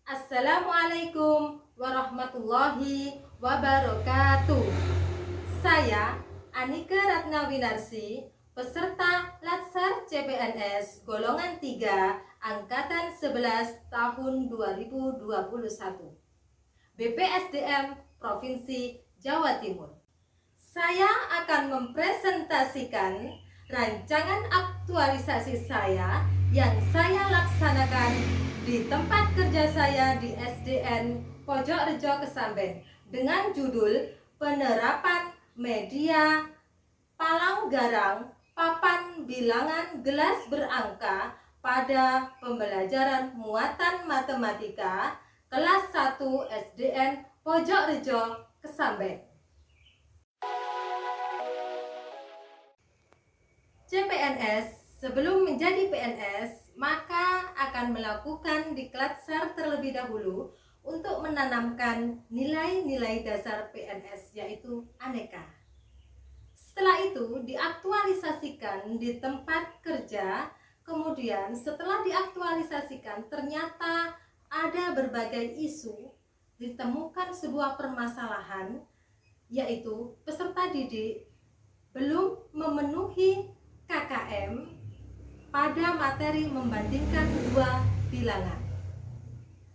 Assalamualaikum warahmatullahi wabarakatuh. Saya Anike Ratnawinarsi, peserta Latsar CPNS golongan 3 angkatan 11 tahun 2021. BPSDM Provinsi Jawa Timur. Saya akan mempresentasikan rancangan aktualisasi saya yang saya laksanakan di tempat kerja saya di SDN Pojokrejo Kesamben dengan judul Penerapan Media Palanggarang Papan Bilangan Gelas Berangka pada Pembelajaran Muatan Matematika kelas 1 SDN Pojokrejo Kesamben. CPNS sebelum menjadi PNS maka akan melakukan diklatsar terlebih dahulu untuk menanamkan nilai-nilai dasar PNS yaitu aneka. Setelah itu diaktualisasikan di tempat kerja, kemudian setelah diaktualisasikan ternyata ada berbagai isu, ditemukan sebuah permasalahan yaitu peserta didik belum memenuhi KKM pada materi membandingkan dua bilangan.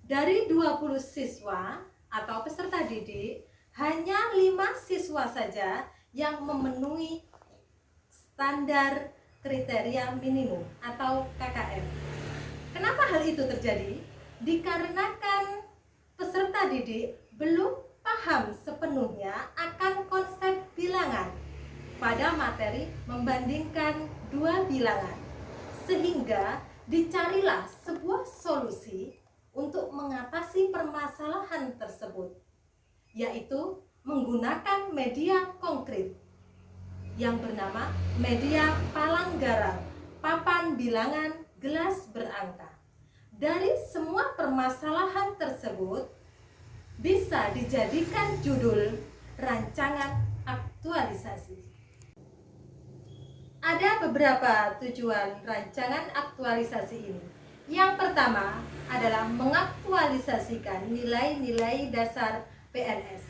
Dari 20 siswa atau peserta didik, hanya 5 siswa saja yang memenuhi standar kriteria minimum atau KKM. Kenapa hal itu terjadi? Dikarenakan peserta didik belum paham sepenuhnya akan konsep bilangan pada materi membandingkan dua bilangan, sehingga dicarilah sebuah solusi untuk mengatasi permasalahan tersebut, yaitu menggunakan media konkret yang bernama media palanggarang papan bilangan gelas berangka. Dari semua permasalahan tersebut bisa dijadikan judul rancangan aktualisasi. Ada beberapa tujuan rancangan aktualisasi ini. Yang pertama adalah mengaktualisasikan nilai-nilai dasar PNS.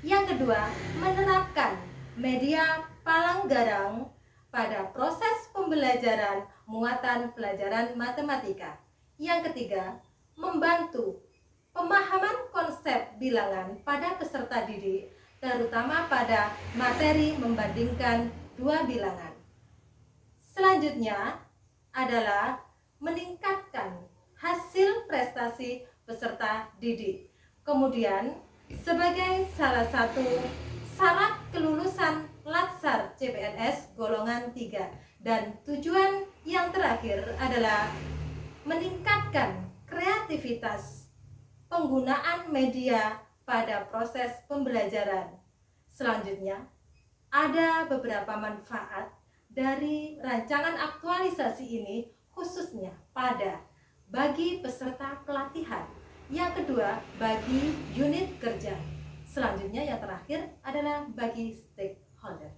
Yang kedua, menerapkan media palanggarang pada proses pembelajaran muatan pelajaran matematika. Yang ketiga, membantu pemahaman konsep bilangan pada peserta didik, terutama pada materi membandingkan dua bilangan. Selanjutnya adalah meningkatkan hasil prestasi peserta didik. Kemudian sebagai salah satu syarat kelulusan Latsar CPNS golongan 3, dan tujuan yang terakhir adalah meningkatkan kreativitas penggunaan media pada proses pembelajaran. Selanjutnya ada beberapa manfaat dari rancangan aktualisasi ini, khususnya bagi peserta pelatihan. Yang kedua, bagi unit kerja. Selanjutnya yang terakhir adalah bagi stakeholder.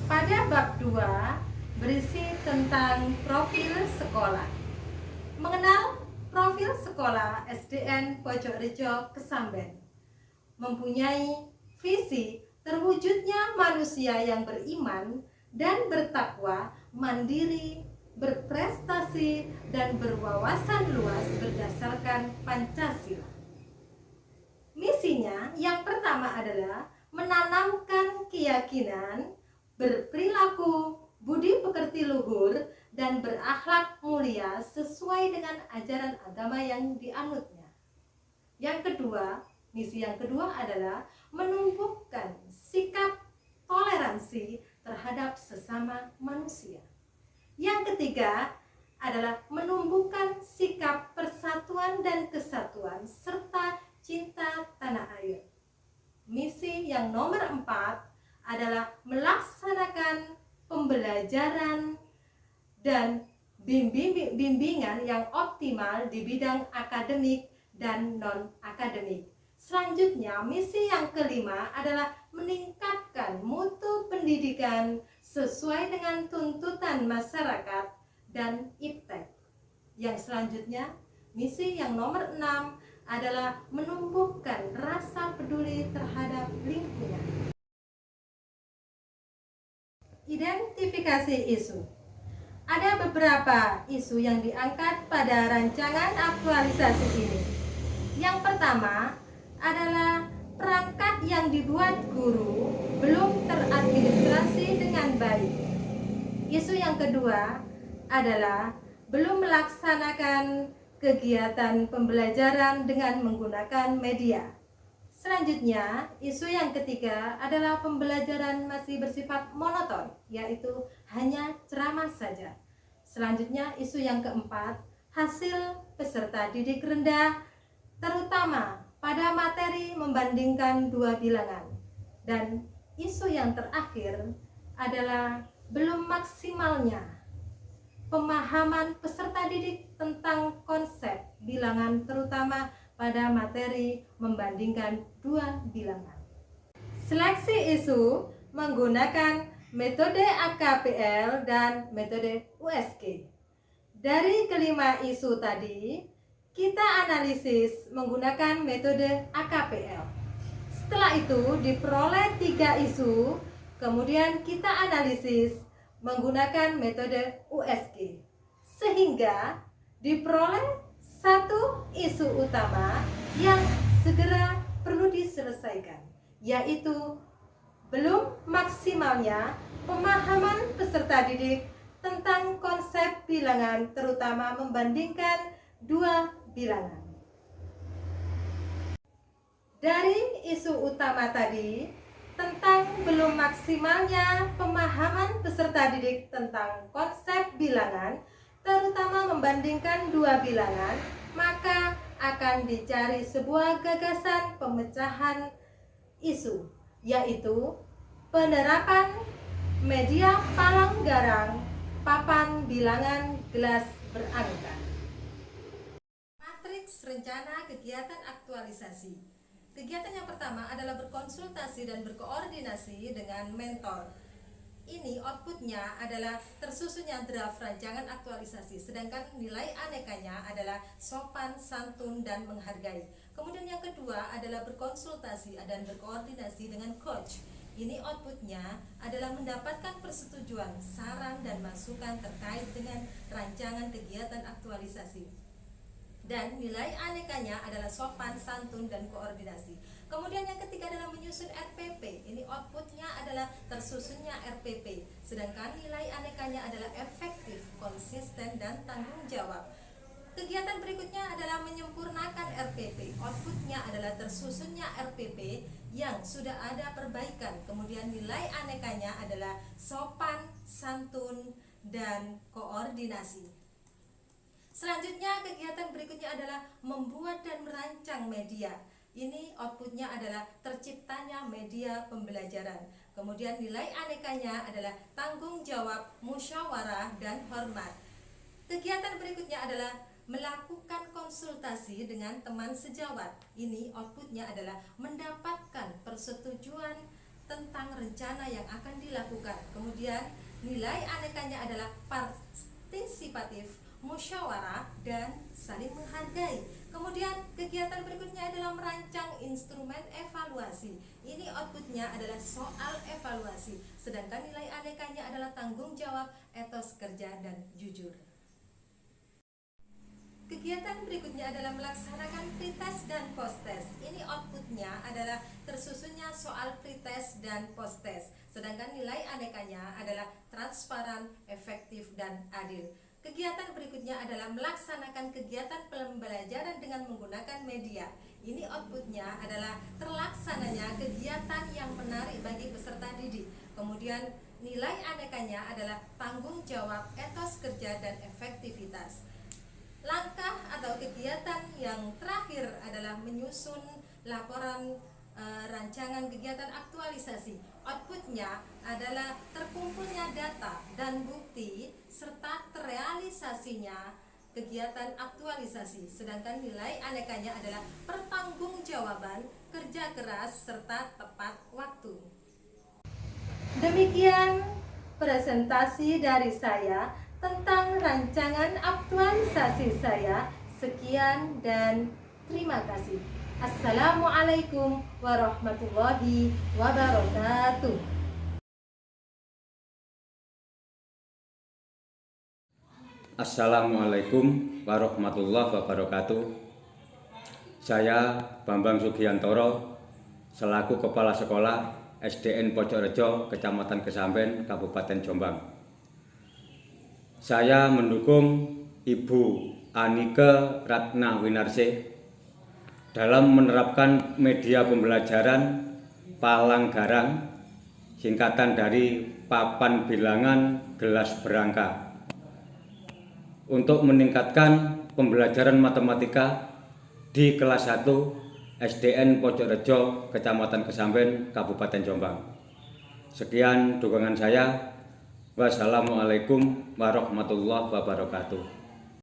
Pada bab 2 berisi tentang profil sekolah. Mengenal profil sekolah SDN Pojokrejo Kesamben. Mempunyai visi terwujudnya manusia yang beriman dan bertakwa, mandiri, berprestasi, dan berwawasan luas berdasarkan Pancasila. Misinya yang pertama adalah menanamkan keyakinan, berperilaku, budi pekerti luhur, dan berakhlak mulia sesuai dengan ajaran agama yang dianutnya. Yang kedua, misi yang kedua adalah menumbuhkan sikap toleransi terhadap sesama manusia. Yang ketiga adalah menumbuhkan sikap persatuan dan kesatuan serta cinta tanah air. Misi yang nomor 4 adalah melaksanakan pembelajaran dan bimbingan yang optimal di bidang akademik dan non-akademik. Selanjutnya, misi yang kelima adalah meningkatkan mutu pendidikan sesuai dengan tuntutan masyarakat dan iptek. Yang selanjutnya, misi yang nomor 6 adalah menumbuhkan rasa peduli terhadap lingkungan. Identifikasi isu. Ada beberapa isu yang diangkat pada rancangan aktualisasi ini. Yang pertama adalah perangkat yang dibuat guru belum teradministrasi dengan baik. Isu yang kedua adalah belum melaksanakan kegiatan pembelajaran dengan menggunakan media. Selanjutnya, isu yang ketiga adalah pembelajaran masih bersifat monoton, yaitu hanya ceramah saja. Selanjutnya, isu yang keempat, hasil peserta didik rendah, terutama pada materi membandingkan dua bilangan. Dan isu yang terakhir adalah belum maksimalnya pemahaman peserta didik tentang konsep bilangan, terutama pada materi membandingkan dua bilangan. Seleksi isu menggunakan metode AKPL dan metode USG. Dari kelima isu tadi, kita analisis menggunakan metode AKPL. Setelah itu diperoleh 3 isu, kemudian kita analisis menggunakan metode USG, sehingga diperoleh satu isu utama yang segera perlu diselesaikan, yaitu belum maksimalnya pemahaman peserta didik tentang konsep bilangan, terutama membandingkan dua bilangan. Dari isu utama tadi tentang belum maksimalnya pemahaman peserta didik tentang konsep bilangan, terutama membandingkan dua bilangan, maka akan dicari sebuah gagasan pemecahan isu, yaitu penerapan media Palanggarang papan bilangan gelas berangka. Matriks rencana kegiatan aktualisasi. Kegiatan yang pertama adalah berkonsultasi dan berkoordinasi dengan mentor. Ini outputnya adalah tersusunnya draft rancangan aktualisasi, sedangkan nilai anekanya adalah sopan, santun, dan menghargai. Kemudian yang kedua adalah berkonsultasi dan berkoordinasi dengan coach. Ini outputnya adalah mendapatkan persetujuan, saran, dan masukan terkait dengan rancangan kegiatan aktualisasi. Dan nilai anekanya adalah sopan, santun, dan koordinasi. Kemudian yang ketiga adalah menyusun RPP. Ini outputnya adalah tersusunnya RPP. Sedangkan nilai anekanya adalah efektif, konsisten, dan tanggung jawab. Kegiatan berikutnya adalah menyempurnakan RPP. Outputnya adalah tersusunnya RPP yang sudah ada perbaikan. Kemudian nilai anekanya adalah sopan, santun, dan koordinasi. Selanjutnya kegiatan berikutnya adalah membuat dan merancang media. Ini outputnya adalah terciptanya media pembelajaran. Kemudian nilai anekanya adalah tanggung jawab, musyawarah, dan hormat. Kegiatan berikutnya adalah melakukan konsultasi dengan teman sejawat. Ini outputnya adalah mendapatkan persetujuan tentang rencana yang akan dilakukan. Kemudian nilai anekanya adalah partisipatif, musyawarah, dan saling menghargai. Kemudian kegiatan berikutnya adalah merancang instrumen evaluasi. Ini outputnya adalah soal evaluasi. Sedangkan nilai anekanya adalah tanggung jawab, etos kerja, dan jujur. Kegiatan berikutnya adalah melaksanakan pretest dan posttest. Ini outputnya adalah tersusunnya soal pretest dan posttest. Sedangkan nilai anekanya adalah transparan, efektif, dan adil. Kegiatan berikutnya adalah melaksanakan kegiatan pembelajaran dengan menggunakan media. Ini outputnya adalah terlaksananya kegiatan yang menarik bagi peserta didik. Kemudian nilai anekanya adalah tanggung jawab, etos kerja, dan efektivitas. Langkah atau kegiatan yang terakhir adalah menyusun laporan rancangan kegiatan aktualisasi. Outputnya adalah terkumpulnya data dan bukti serta terrealisasinya kegiatan aktualisasi. Sedangkan nilai anekanya adalah pertanggungjawaban, kerja keras, serta tepat waktu. Demikian presentasi dari saya tentang rancangan aktualisasi saya. Sekian dan terima kasih. Assalamualaikum warahmatullahi wabarakatuh. Assalamualaikum warahmatullahi wabarakatuh. Saya Bambang Sugiantoro selaku Kepala Sekolah SDN Pojokrejo, Kecamatan Kesamben, Kabupaten Jombang. Saya mendukung Ibu Anike Ratna Winarsih dalam menerapkan media pembelajaran Palanggarang, singkatan dari Papan Bilangan Gelas Berangka, untuk meningkatkan pembelajaran matematika di kelas 1 SDN Pojokrejo, Kecamatan Kesamben, Kabupaten Jombang. Sekian dukungan saya. Wassalamualaikum warahmatullahi wabarakatuh.